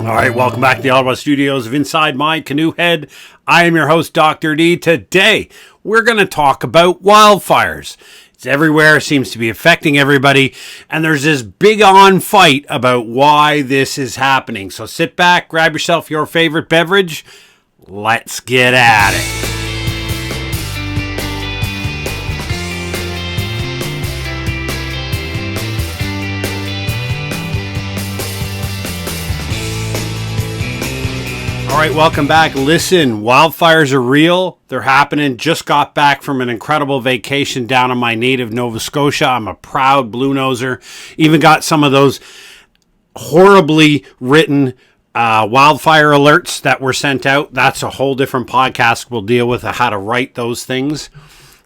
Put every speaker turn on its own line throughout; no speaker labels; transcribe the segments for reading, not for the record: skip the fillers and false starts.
All right, welcome back to the Ottawa studios of Inside My Canoe Head. I am your host, Dr. D. Today, we're going to talk about wildfires. It's everywhere, seems to be affecting everybody, and there's this big on fight about why this is happening. So sit back, grab yourself your favorite beverage. Let's get at it. All right, welcome back. Listen, wildfires are real. They're happening. Just got back from an incredible vacation down in my native Nova Scotia. I'm a proud blue noser. Even got some of those horribly written wildfire alerts that were sent out. That's a whole different podcast. We'll deal with how to write those things.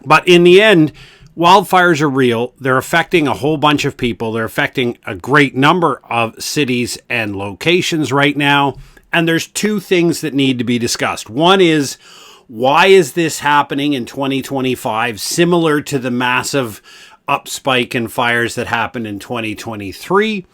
But in the end, wildfires are real. They're affecting a whole bunch of people. They're affecting a great number of cities and locations right now. And there's two things that need to be discussed. One is, why is this happening in 2025, similar to the massive upspike in fires that happened in 2023?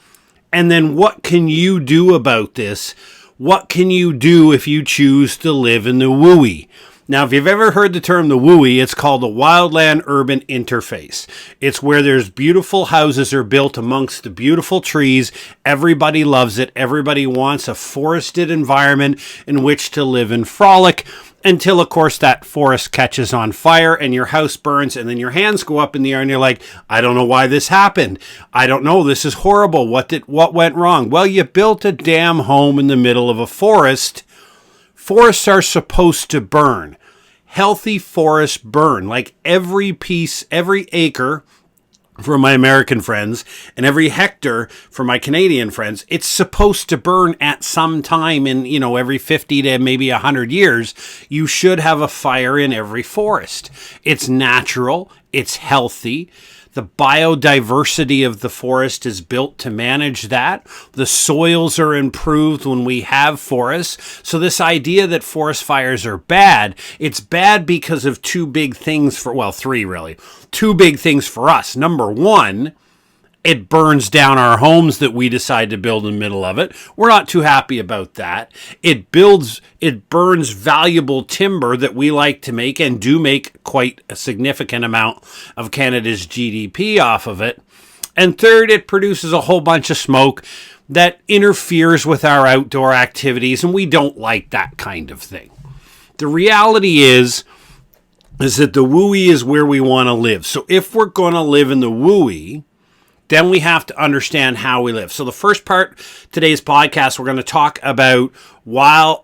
And then what can you do about this? What can you do if you choose to live in the WUI? Now, if you've ever heard the term the WUI, it's called the wildland-urban interface. It's where there's beautiful houses are built amongst the beautiful trees. Everybody loves it. Everybody wants a forested environment in which to live and frolic until, of course, that forest catches on fire and your house burns and then your hands go up in the air and you're like, I don't know why this happened. I don't know. This is horrible. What went wrong? Well, you built a damn home in the middle of a forest. Forests are supposed to burn. Healthy forests burn. Like every piece, every acre for my American friends and every hectare for my Canadian friends, it's supposed to burn at some time in, every 50 to maybe 100 years. You should have a fire in every forest. It's natural. It's healthy. The biodiversity of the forest is built to manage that. The soils are improved when we have forests. So this idea that forest fires are bad, it's bad because of two big things three really. Two big things for us. Number one, it burns down our homes that we decide to build in the middle of it. We're not too happy about that. It burns valuable timber that we like to make and do make quite a significant amount of Canada's GDP off of it. And third, it produces a whole bunch of smoke that interferes with our outdoor activities, and we don't like that kind of thing. The reality is that the WUI is where we want to live. So if we're going to live in the WUI, then we have to understand how we live. So the first part, today's podcast, we're going to talk about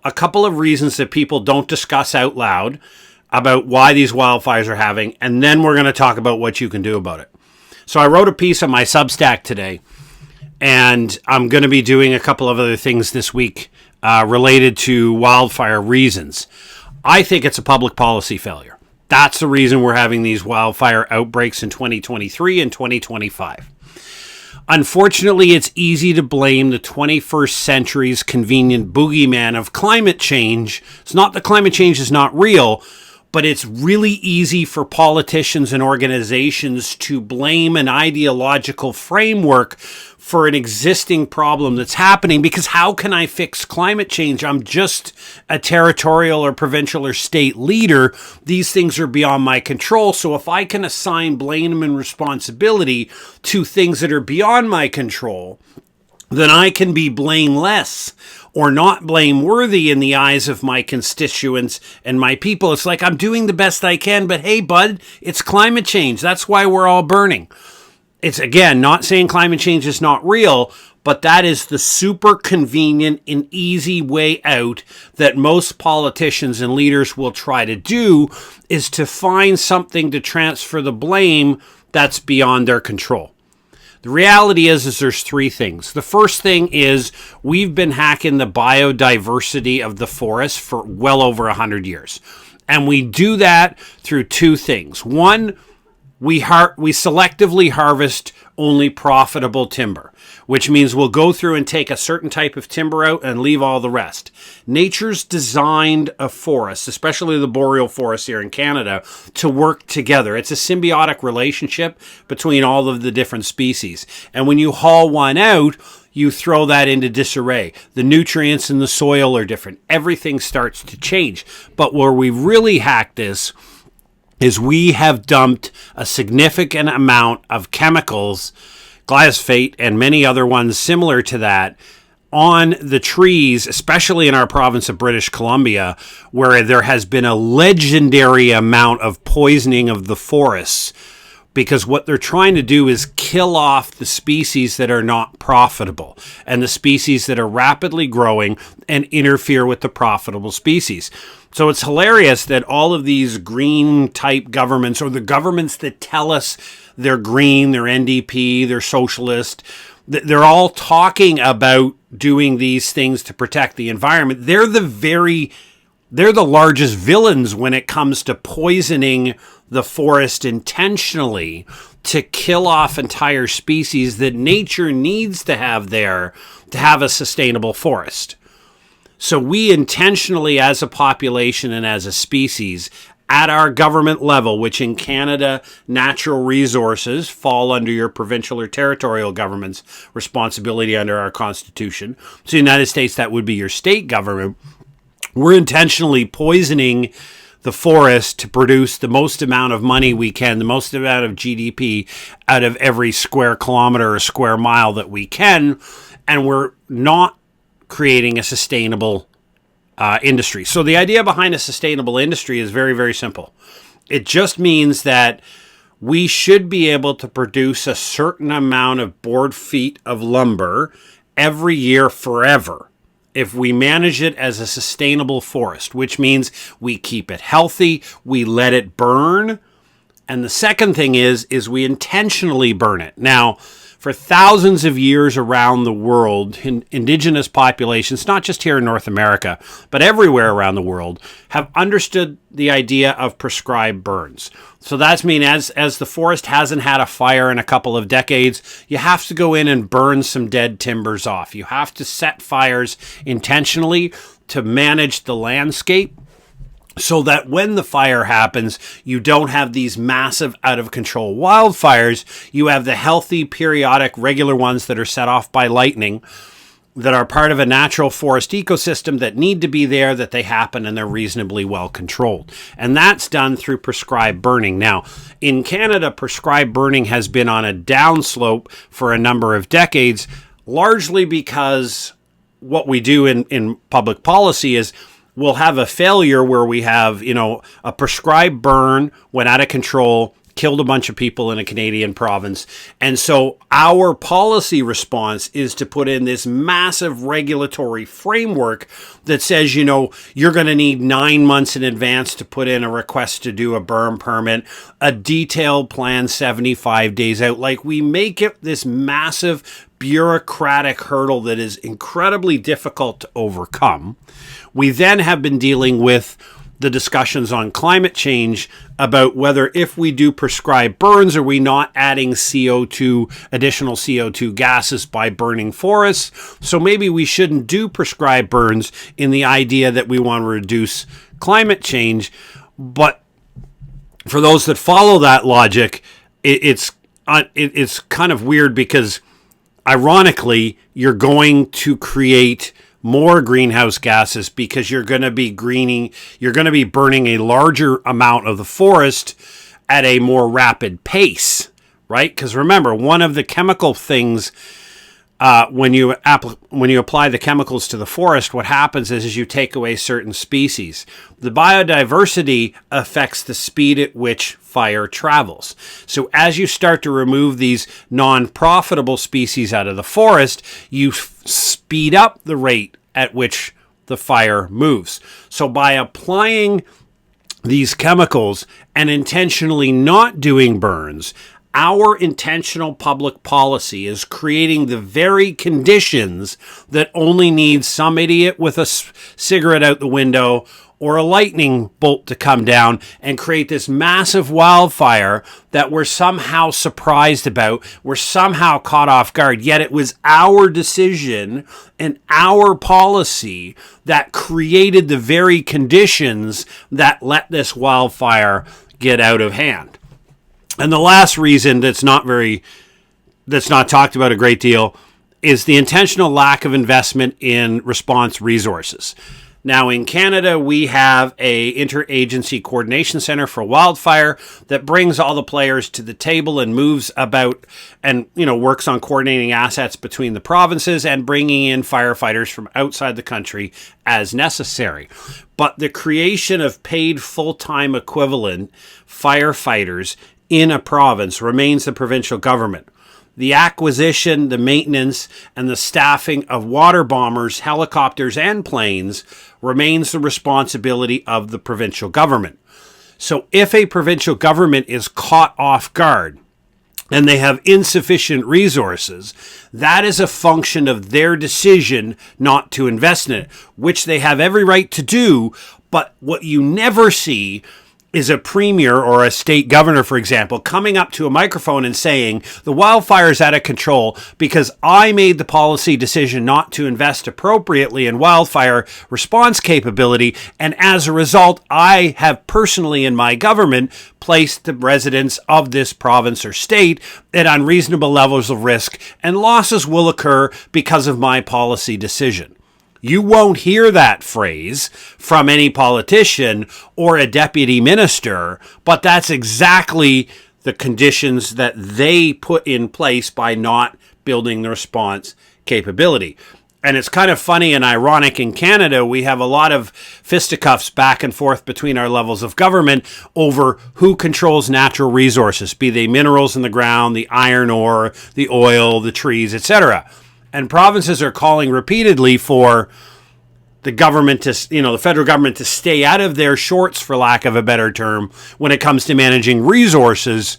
a couple of reasons that people don't discuss out loud about why these wildfires are having, and then we're going to talk about what you can do about it. So I wrote a piece on my Substack today, and I'm going to be doing a couple of other things this week related to wildfire reasons. I think it's a public policy failure. That's the reason we're having these wildfire outbreaks in 2023 and 2025. Unfortunately, it's easy to blame the 21st century's convenient boogeyman of climate change. It's not that climate change is not real, but it's really easy for politicians and organizations to blame an ideological framework for an existing problem that's happening, because how can I fix climate change? I'm just a territorial or provincial or state leader. These things are beyond my control. So if I can assign blame and responsibility to things that are beyond my control, then I can be blameless or not blameworthy in the eyes of my constituents and my people. It's like I'm doing the best I can, but hey, bud, it's climate change. That's why we're all burning. It's, again, not saying climate change is not real, but that is the super convenient and easy way out that most politicians and leaders will try to do, is to find something to transfer the blame that's beyond their control. The reality is there's three things. The first thing is we've been hacking the biodiversity of the forest for well over 100 years. And we do that through two things. One, we selectively harvest only profitable timber, which means we'll go through and take a certain type of timber out and leave all the rest. Nature's designed a forest, especially the boreal forests here in Canada, to work together. It's a symbiotic relationship between all of the different species. And when you haul one out, you throw that into disarray. The nutrients in the soil are different. Everything starts to change. But where we really hack this is we have dumped a significant amount of chemicals, glyphosate and many other ones similar to that, on the trees, especially in our province of British Columbia, where there has been a legendary amount of poisoning of the forests, because what they're trying to do is kill off the species that are not profitable and the species that are rapidly growing and interfere with the profitable species. So it's hilarious that all of these green type governments, or the governments that tell us they're green, they're NDP, they're socialist, they're all talking about doing these things to protect the environment. They're the largest villains when it comes to poisoning the forest intentionally to kill off entire species that nature needs to have there to have a sustainable forest. So we intentionally, as a population and as a species, at our government level, which in Canada, natural resources fall under your provincial or territorial government's responsibility under our Constitution. So in the United States, that would be your state government. We're intentionally poisoning the forest to produce the most amount of money we can, the most amount of GDP out of every square kilometer or square mile that we can, and we're not creating a sustainable industry. So the idea behind a sustainable industry is very, very simple. It just means that we should be able to produce a certain amount of board feet of lumber every year forever if we manage it as a sustainable forest, which means we keep it healthy, we let it burn, and the second thing is we intentionally burn it. Now, for thousands of years around the world, indigenous populations, not just here in North America, but everywhere around the world, have understood the idea of prescribed burns. So that's mean as the forest hasn't had a fire in a couple of decades, you have to go in and burn some dead timbers off. You have to set fires intentionally to manage the landscape, so that when the fire happens, you don't have these massive out-of-control wildfires. You have the healthy, periodic, regular ones that are set off by lightning that are part of a natural forest ecosystem that need to be there, that they happen, and they're reasonably well controlled. And that's done through prescribed burning. Now, in Canada, prescribed burning has been on a downslope for a number of decades, largely because what we do in public policy is we'll have a failure where we have, a prescribed burn went out of control, killed a bunch of people in a Canadian province. And so our policy response is to put in this massive regulatory framework that says, you're going to need 9 months in advance to put in a request to do a burn permit, a detailed plan 75 days out. Like, we make it this massive bureaucratic hurdle that is incredibly difficult to overcome. We then have been dealing with the discussions on climate change about whether, if we do prescribed burns, are we not adding additional CO2 gases by burning forests? So maybe we shouldn't do prescribed burns in the idea that we want to reduce climate change. But for those that follow that logic, it's kind of weird, because ironically, you're going to create more greenhouse gases because you're going to be burning a larger amount of the forest at a more rapid pace, right? Because remember, one of the chemical things when you apply the chemicals to the forest, what happens is you take away certain species. The biodiversity affects the speed at which fire travels. So as you start to remove these non-profitable species out of the forest, you speed up the rate at which the fire moves. So by applying these chemicals and intentionally not doing burns, our intentional public policy is creating the very conditions that only need some idiot with a cigarette out the window or a lightning bolt to come down and create this massive wildfire that we're somehow surprised about, we're somehow caught off guard. Yet it was our decision and our policy that created the very conditions that let this wildfire get out of hand. And the last reason that's not talked about a great deal is the intentional lack of investment in response resources. Now, in Canada, we have a interagency coordination center for wildfire that brings all the players to the table and moves about and, works on coordinating assets between the provinces and bringing in firefighters from outside the country as necessary. But the creation of paid full-time equivalent firefighters in a province remains the provincial government. The acquisition, the maintenance, and the staffing of water bombers, helicopters, and planes remains the responsibility of the provincial government. So if a provincial government is caught off guard and they have insufficient resources, that is a function of their decision not to invest in it, which they have every right to do. But what you never see is a premier or a state governor, for example, coming up to a microphone and saying, the wildfire is out of control because I made the policy decision not to invest appropriately in wildfire response capability. And as a result, I have personally in my government placed the residents of this province or state at unreasonable levels of risk, and losses will occur because of my policy decision. You won't hear that phrase from any politician or a deputy minister, but that's exactly the conditions that they put in place by not building the response capability. And it's kind of funny and ironic in Canada, we have a lot of fisticuffs back and forth between our levels of government over who controls natural resources, be they minerals in the ground, the iron ore, the oil, the trees, etc. And provinces are calling repeatedly for the government to, the federal government to stay out of their shorts, for lack of a better term, when it comes to managing resources.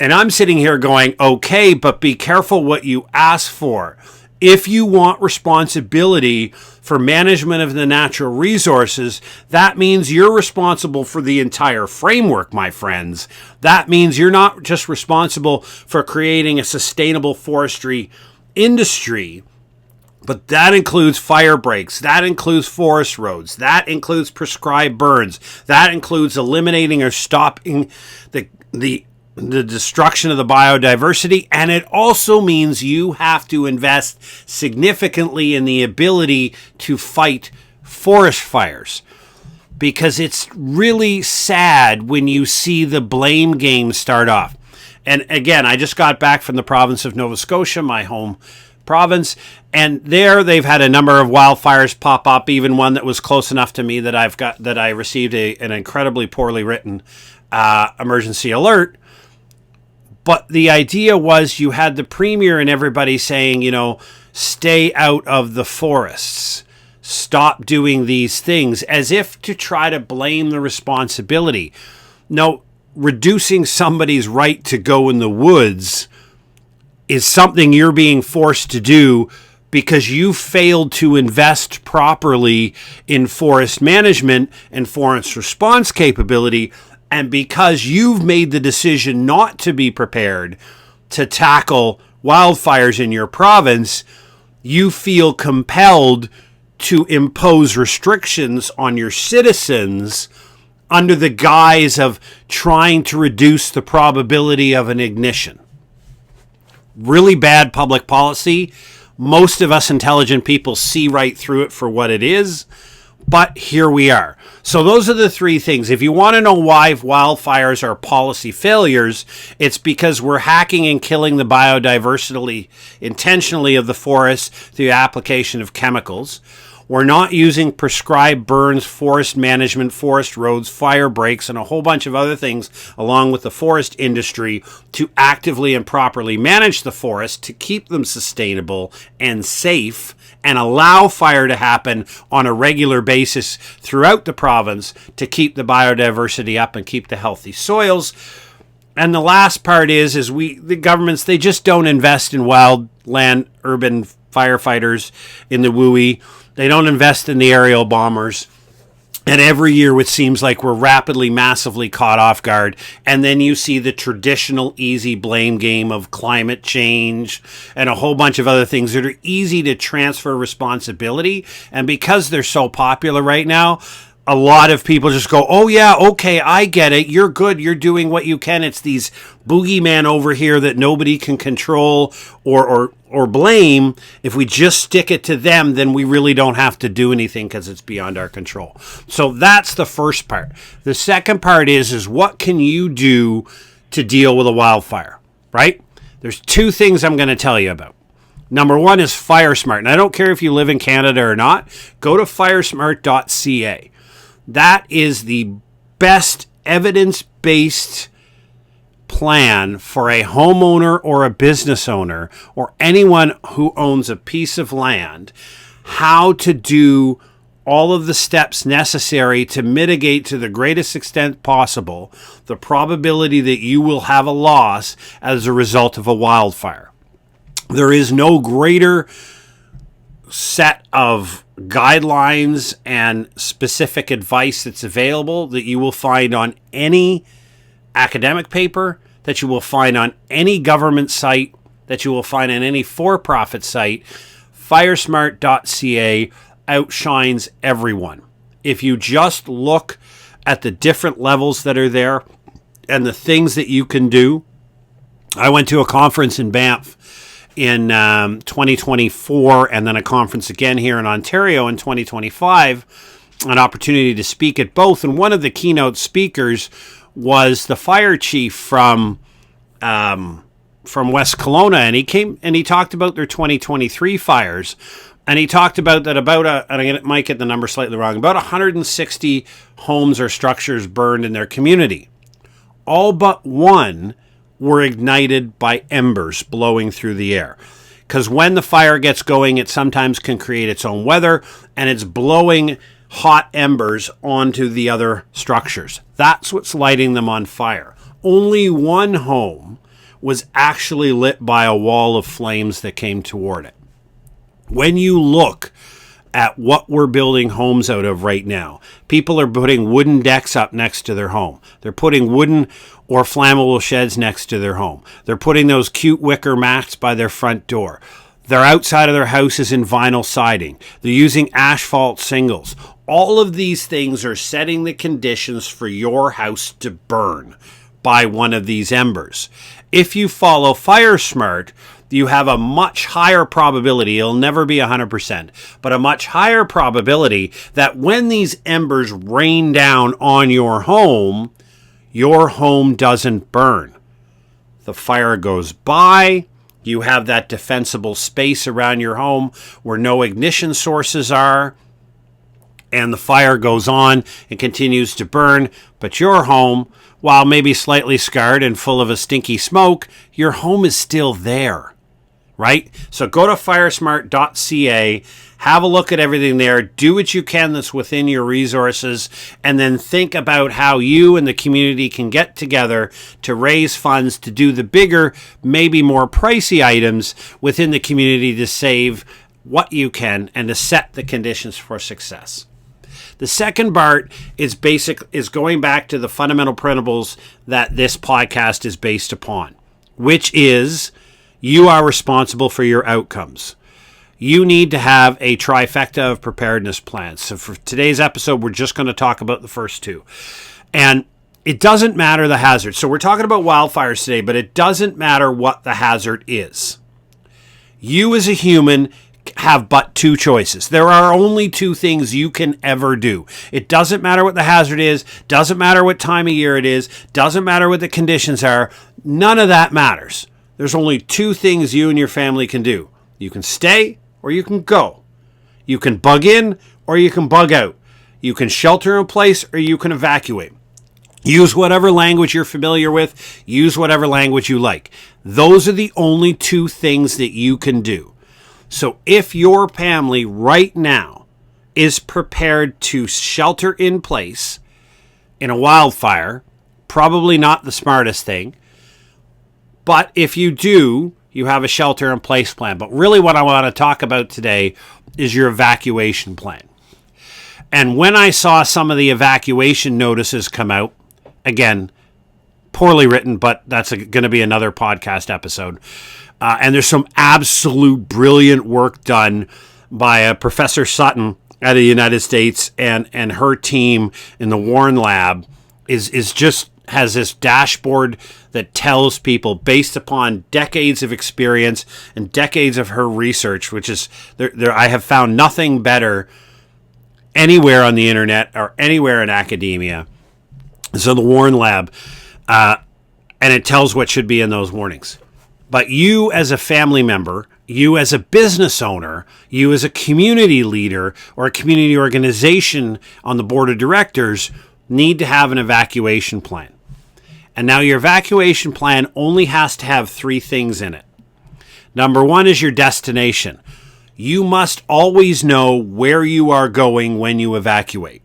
And I'm sitting here going, okay, but be careful what you ask for. If you want responsibility for management of the natural resources, that means you're responsible for the entire framework, my friends. That means you're not just responsible for creating a sustainable forestry industry, but that includes fire breaks, that includes forest roads, that includes prescribed burns, that includes eliminating or stopping the destruction of the biodiversity, and it also means you have to invest significantly in the ability to fight forest fires. Because it's really sad when you see the blame game start off. And again, I just got back from the province of Nova Scotia, my home province, and there they've had a number of wildfires pop up, even one that was close enough to me that I received an incredibly poorly written emergency alert. But the idea was you had the premier and everybody saying, stay out of the forests, stop doing these things, as if to try to blame the responsibility. No, reducing somebody's right to go in the woods is something you're being forced to do because you failed to invest properly in forest management and forest response capability, and because you've made the decision not to be prepared to tackle wildfires in your province, you feel compelled to impose restrictions on your citizens under the guise of trying to reduce the probability of an ignition. Really bad public policy. Most of us intelligent people see right through it for what it is, but here we are. So those are the three things. If you want to know why wildfires are policy failures, it's because we're hacking and killing the biodiversity intentionally of the forest through the application of chemicals. We're not using prescribed burns, forest management, forest roads, fire breaks, and a whole bunch of other things along with the forest industry to actively and properly manage the forest to keep them sustainable and safe and allow fire to happen on a regular basis throughout the province to keep the biodiversity up and keep the healthy soils. And the last part is the governments, they just don't invest in wildland urban firefighters in the WUI. They don't invest in the aerial bombers. And every year it seems like we're rapidly, massively caught off guard. And then you see the traditional easy blame game of climate change and a whole bunch of other things that are easy to transfer responsibility. And because they're so popular right now, a lot of people just go, oh yeah, okay, I get it. You're good. You're doing what you can. It's these boogeyman over here that nobody can control or blame. If we just stick it to them, then we really don't have to do anything because it's beyond our control. So that's the first part. The second part is what can you do to deal with a wildfire, right? There's two things I'm going to tell you about. Number one is FireSmart. And I don't care if you live in Canada or not. Go to firesmart.ca. That is the best evidence-based plan for a homeowner or a business owner or anyone who owns a piece of land, how to do all of the steps necessary to mitigate to the greatest extent possible the probability that you will have a loss as a result of a wildfire. There is no greater set of guidelines and specific advice that's available that you will find on any academic paper, that you will find on any government site, that you will find on any for-profit site. Firesmart.ca outshines everyone. If you just look at the different levels that are there and the things that you can do. I went to a conference in Banff in 2024 and then a conference again here in Ontario in 2025, an opportunity to speak at both. And one of the keynote speakers was the fire chief from West Kelowna, and he came and he talked about their 2023 fires. And he talked about that and I might get the number slightly wrong, about 160 homes or structures burned in their community. All but one were ignited by embers blowing through the air. Because when the fire gets going, it sometimes can create its own weather, and it's blowing hot embers onto the other structures. That's what's lighting them on fire. Only one home was actually lit by a wall of flames that came toward it. When you look at what we're building homes out of right now, people are putting wooden decks up next to their home. They're putting wooden or flammable sheds next to their home. They're putting those cute wicker mats by their front door. Their outside of their houses in vinyl siding. They're using asphalt shingles. All of these things are setting the conditions for your house to burn by one of these embers. If you follow FireSmart, you have a much higher probability, it'll never be 100%, but a much higher probability that when these embers rain down on your home doesn't burn. The fire goes by, you have that defensible space around your home where no ignition sources are, and the fire goes on and continues to burn, but your home, while maybe slightly scarred and full of a stinky smoke, your home is still there. Right? So go to firesmart.ca, have a look at everything there, do what you can that's within your resources, and then think about how you and the community can get together to raise funds to do the bigger, maybe more pricey items within the community to save what you can and to set the conditions for success. The second part is going back to the fundamental principles that this podcast is based upon, which is you are responsible for your outcomes. You need to have a trifecta of preparedness plans. So for today's episode, we're just going to talk about the first two. And it doesn't matter the hazard. So we're talking about wildfires today, but it doesn't matter what the hazard is. You as a human have but two choices. There are only two things you can ever do. It doesn't matter what the hazard is, doesn't matter what time of year it is, doesn't matter what the conditions are. None of that matters. There's only two things you and your family can do. You can stay or you can go. You can bug in or you can bug out. You can shelter in place or you can evacuate. Use whatever language you're familiar with. Use whatever language you like. Those are the only two things that you can do. So if your family right now is prepared to shelter in place in a wildfire, probably not the smartest thing. But if you do, you have a shelter in place plan. But really what I want to talk about today is your evacuation plan. And when I saw some of the evacuation notices come out, again, poorly written, but that's going to be another podcast episode. And there's some absolute brilliant work done by Professor Sutton out of the United States, and her team in the Warren Lab is just has this dashboard that tells people, based upon decades of experience and decades of her research, which is there I have found nothing better anywhere on the internet or anywhere in academia. So the Warren Lab, and it tells what should be in those warnings. But you as a family member, you as a business owner, you as a community leader or a community organization on the board of directors need to have an evacuation plan. And now your evacuation plan only has to have 3 things in it. Number 1 is your destination. You must always know where you are going when you evacuate.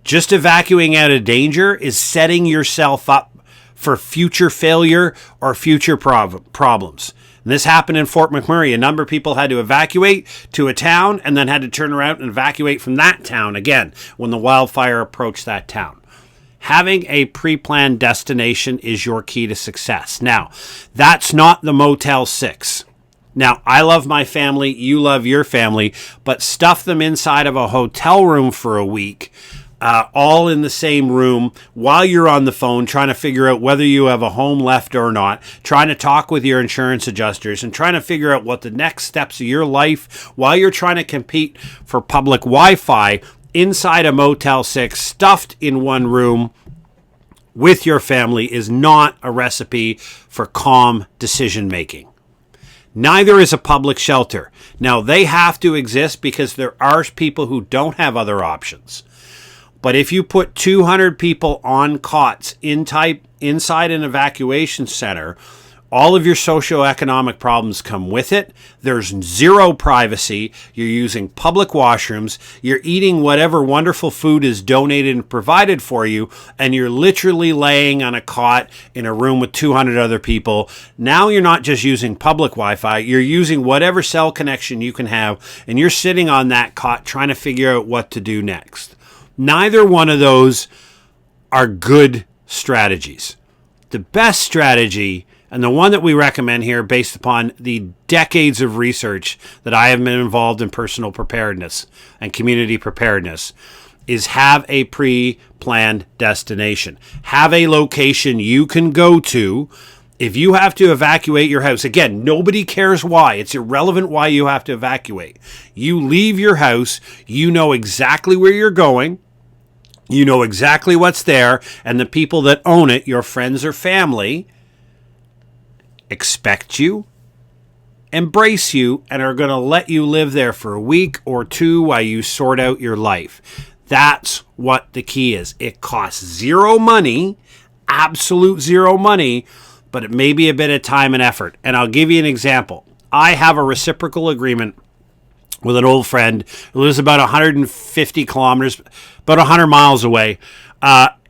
Just evacuating out of danger is setting yourself up for future failure or future problems. And this happened in Fort McMurray. A number of people had to evacuate to a town and then had to turn around and evacuate from that town again when the wildfire approached that town. Having a pre-planned destination is your key to success. Now, that's not the Motel 6. Now, I love my family, you love your family, but stuff them inside of a hotel room for a week, all in the same room while you're on the phone trying to figure out whether you have a home left or not, trying to talk with your insurance adjusters and trying to figure out what the next steps of your life while you're trying to compete for public Wi-Fi inside a Motel 6, stuffed in one room with your family, is not a recipe for calm decision making. Neither is a public shelter. Now, they have to exist because there are people who don't have other options. But if you put 200 people on cots inside an evacuation center, all of your socioeconomic problems come with it. There's zero privacy. You're using public washrooms. You're eating whatever wonderful food is donated and provided for you. And you're literally laying on a cot in a room with 200 other people. Now you're not just using public Wi-Fi. You're using whatever cell connection you can have. And you're sitting on that cot trying to figure out what to do next. Neither one of those are good strategies. The best strategy, and the one that we recommend here based upon the decades of research that I have been involved in personal preparedness and community preparedness, is have a pre-planned destination. Have a location you can go to. If you have to evacuate your house, again, nobody cares why. It's irrelevant why you have to evacuate. You leave your house, you know exactly where you're going. You know exactly what's there, and the people that own it, your friends or family, expect you, embrace you, and are going to let you live there for a week or 2 while you sort out your life. That's what the key is. It costs zero money, absolute zero money, but it may be a bit of time and effort. And I'll give you an example. I have a reciprocal agreement with an old friend who lives about 150 kilometers, about 100 miles away.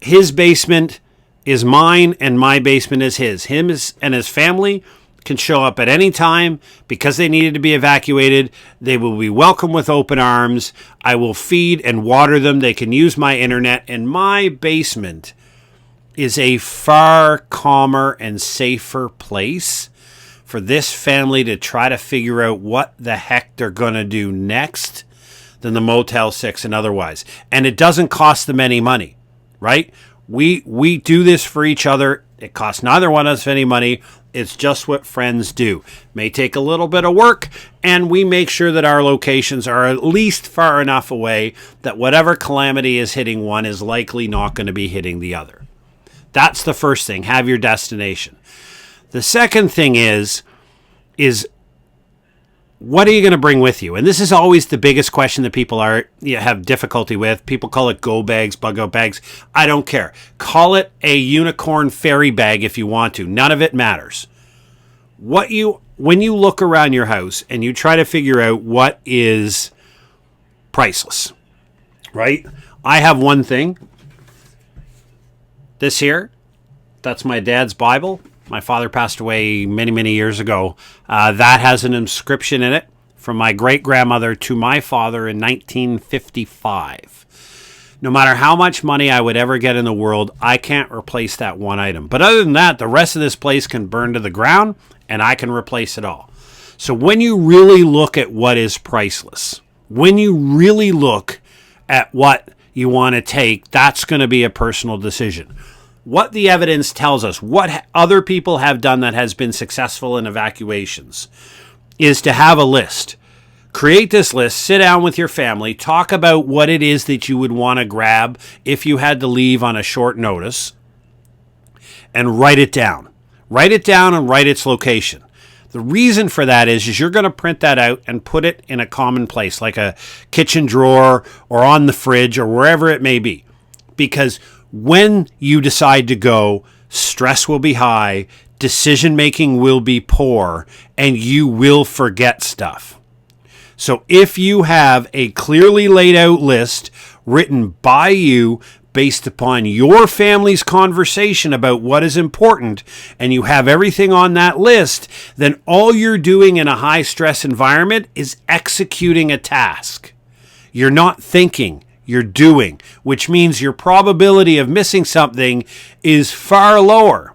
His basement is mine and my basement is his. Him and his family can show up at any time because they needed to be evacuated. They will be welcome with open arms. I will feed and water them. They can use my internet. And my basement is a far calmer and safer place for this family to try to figure out what the heck they're going to do next than the Motel 6 and otherwise. And it doesn't cost them any money, right? We do this for each other. It costs neither one of us any money. It's just what friends do. May take a little bit of work, and we make sure that our locations are at least far enough away that whatever calamity is hitting one is likely not going to be hitting the other. That's the first thing. Have your destination. The second thing is what are you going to bring with you? And this is always the biggest question that people have difficulty with. People call it go bags, bug out bags. I don't care. Call it a unicorn fairy bag if you want to. None of it matters. When you look around your house and you try to figure out what is priceless, right? I have one thing. This here, that's my dad's Bible. My father passed away many, many years ago. That has an inscription in it from my great-grandmother to my father in 1955. No matter how much money I would ever get in the world, I can't replace that one item. But other than that, the rest of this place can burn to the ground, and I can replace it all. So when you really look at what is priceless, When you really look at what you want to take, that's going to be a personal decision. What the evidence tells us, what other people have done that has been successful in evacuations, is to have a list. Create this list, sit down with your family, talk about what it is that you would want to grab if you had to leave on a short notice, and write it down. Write it down and write its location. The reason for that is you're going to print that out and put it in a common place, like a kitchen drawer or on the fridge or wherever it may be. Because when you decide to go, stress will be high, decision making will be poor, and you will forget stuff. So if you have a clearly laid out list written by you based upon your family's conversation about what is important, and you have everything on that list, then all you're doing in a high stress environment is executing a task. You're not thinking, you're doing, which means your probability of missing something is far lower.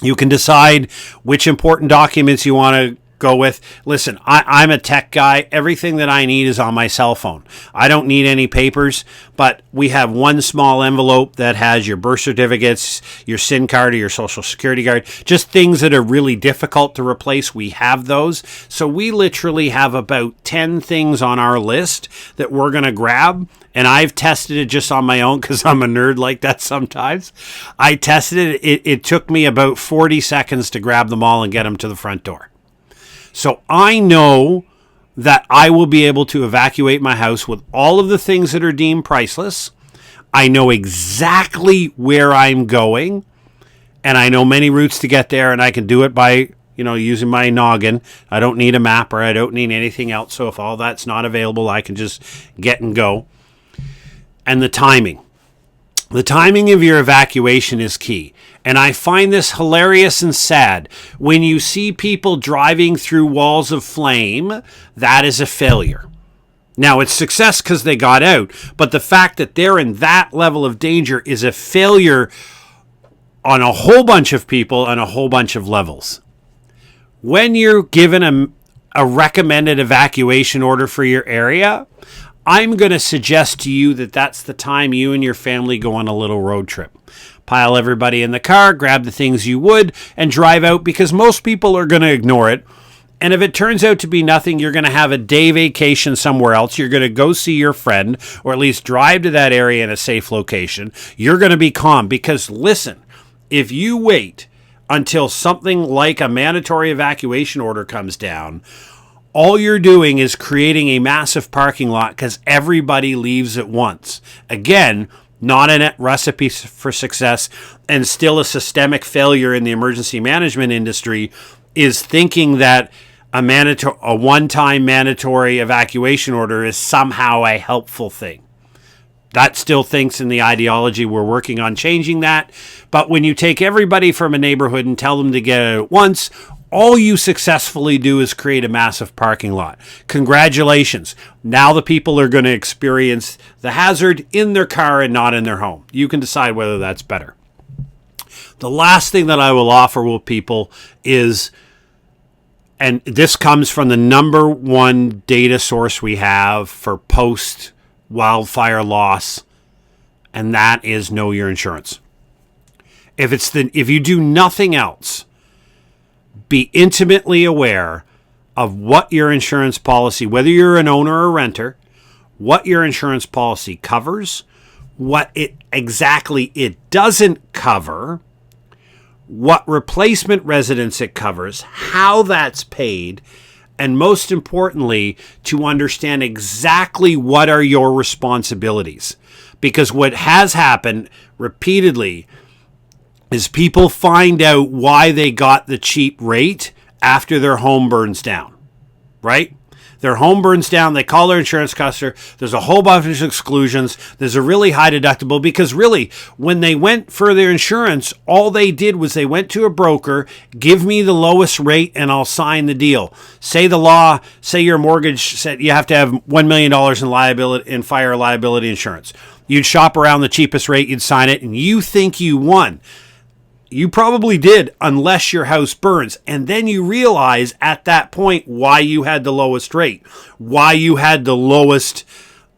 You can decide which important documents you want to go with. Listen, I'm a tech guy. Everything that I need is on my cell phone. I don't need any papers, but we have one small envelope that has your birth certificates, your SIN card, or your social security card, just things that are really difficult to replace. We have those. So we literally have about 10 things on our list that we're going to grab. And I've tested it just on my own because I'm a nerd like that sometimes. I tested it. It took me about 40 seconds to grab them all and get them to the front door. So I know that I will be able to evacuate my house with all of the things that are deemed priceless. I know exactly where I'm going, and I know many routes to get there, and I can do it by, using my noggin. I don't need a map or I don't need anything else. So if all that's not available, I can just get and go. And the timing. The timing of your evacuation is key. And I find this hilarious and sad. When you see people driving through walls of flame, that is a failure. Now, it's success because they got out, but the fact that they're in that level of danger is a failure on a whole bunch of people on a whole bunch of levels. When you're given a recommended evacuation order for your area, I'm going to suggest to you that that's the time you and your family go on a little road trip. Pile everybody in the car, grab the things you would, and drive out because most people are going to ignore it. And if it turns out to be nothing, you're going to have a day vacation somewhere else. You're going to go see your friend, or at least drive to that area in a safe location. You're going to be calm because, listen, if you wait until something like a mandatory evacuation order comes down, all you're doing is creating a massive parking lot because everybody leaves at once. Again, not a recipe for success, and still a systemic failure in the emergency management industry is thinking that a one-time mandatory evacuation order is somehow a helpful thing. That still thinks in the ideology. We're working on changing that. But when you take everybody from a neighborhood and tell them to get out at once, all you successfully do is create a massive parking lot. Congratulations. Now the people are going to experience the hazard in their car and not in their home. You can decide whether that's better. The last thing that I will offer with people is, and this comes from the number one data source we have for post-wildfire loss, and that is know your insurance. If you do nothing else, be intimately aware of what your insurance policy, whether you're an owner or renter, what your insurance policy covers, what it exactly it doesn't cover, what replacement residence it covers, how that's paid, and most importantly, to understand exactly what are your responsibilities. Because what has happened repeatedly is people find out why they got the cheap rate after their home burns down, right? Their home burns down, they call their insurance customer, there's a whole bunch of exclusions, there's a really high deductible, because really, when they went for their insurance, all they did was they went to a broker, give me the lowest rate and I'll sign the deal. Say your mortgage said you have to have $1 million in fire liability insurance. You'd shop around the cheapest rate, you'd sign it, and you think you won. You probably did, unless your house burns. And then you realize at that point why you had the lowest rate, why you had the lowest,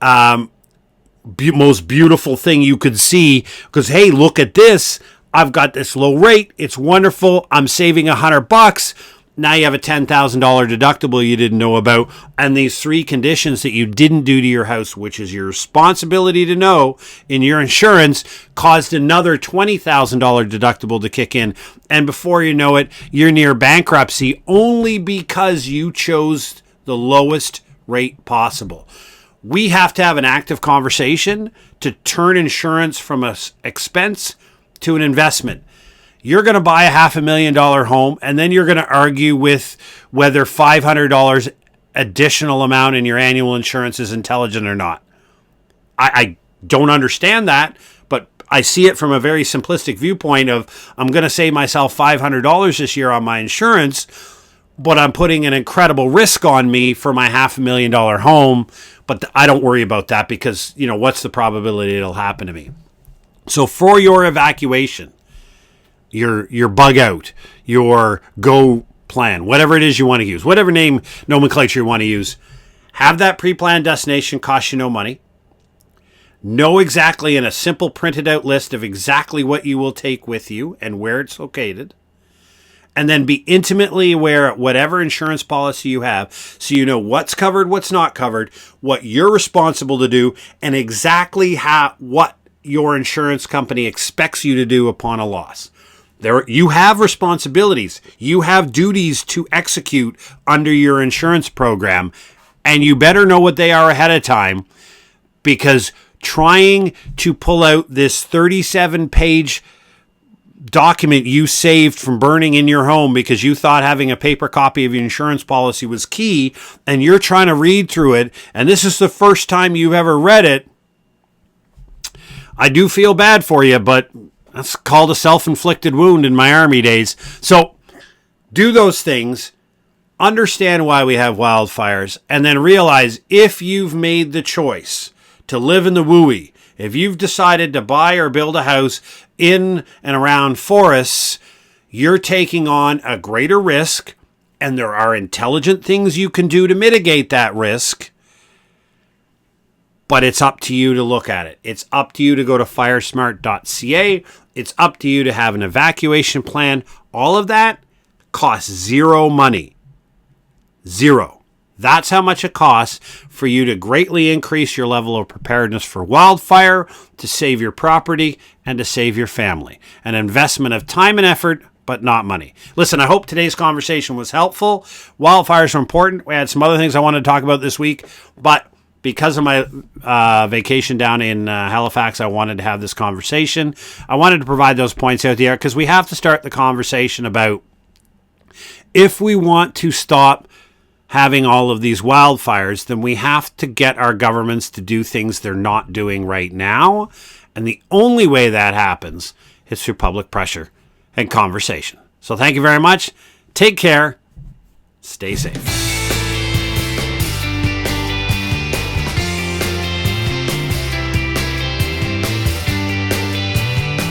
most beautiful thing you could see. Because, hey, look at this. I've got this low rate. It's wonderful. I'm saving $100. Now you have a $10,000 deductible you didn't know about, and these 3 conditions that you didn't do to your house, which is your responsibility to know in your insurance, caused another $20,000 deductible to kick in. And before you know it, you're near bankruptcy only because you chose the lowest rate possible. We have to have an active conversation to turn insurance from an expense to an investment. You're going to buy a $500,000 home, and then you're going to argue with whether $500 additional amount in your annual insurance is intelligent or not. I don't understand that, but I see it from a very simplistic viewpoint of I'm going to save myself $500 this year on my insurance, but I'm putting an incredible risk on me for my $500,000 home. But I don't worry about that because, what's the probability it'll happen to me? So for your evacuation, your bug out, your go plan, whatever it is you want to use, whatever name nomenclature you want to use, have that pre-planned destination cost you no money. Know exactly in a simple printed out list of exactly what you will take with you and where it's located. And then be intimately aware of whatever insurance policy you have so you know what's covered, what's not covered, what you're responsible to do, and exactly what your insurance company expects you to do upon a loss. You have responsibilities. You have duties to execute under your insurance program, and you better know what they are ahead of time, because trying to pull out this 37-page document you saved from burning in your home because you thought having a paper copy of your insurance policy was key, and you're trying to read through it, and this is the first time you've ever read it, I do feel bad for you, but that's called a self-inflicted wound in my Army days. So do those things, understand why we have wildfires, and then realize if you've made the choice to live in the wooey, if you've decided to buy or build a house in and around forests, you're taking on a greater risk, and there are intelligent things you can do to mitigate that risk. But it's up to you to look at it. It's up to you to go to firesmart.ca. It's up to you to have an evacuation plan. All of that costs zero money. Zero. That's how much it costs for you to greatly increase your level of preparedness for wildfire, to save your property, and to save your family. An investment of time and effort, but not money. Listen, I hope today's conversation was helpful. Wildfires are important. We had some other things I wanted to talk about this week, but because of my vacation down in Halifax, I wanted to have this conversation. I wanted to provide those points out there because we have to start the conversation about if we want to stop having all of these wildfires, then we have to get our governments to do things they're not doing right now. And the only way that happens is through public pressure and conversation. So thank you very much. Take care. Stay safe.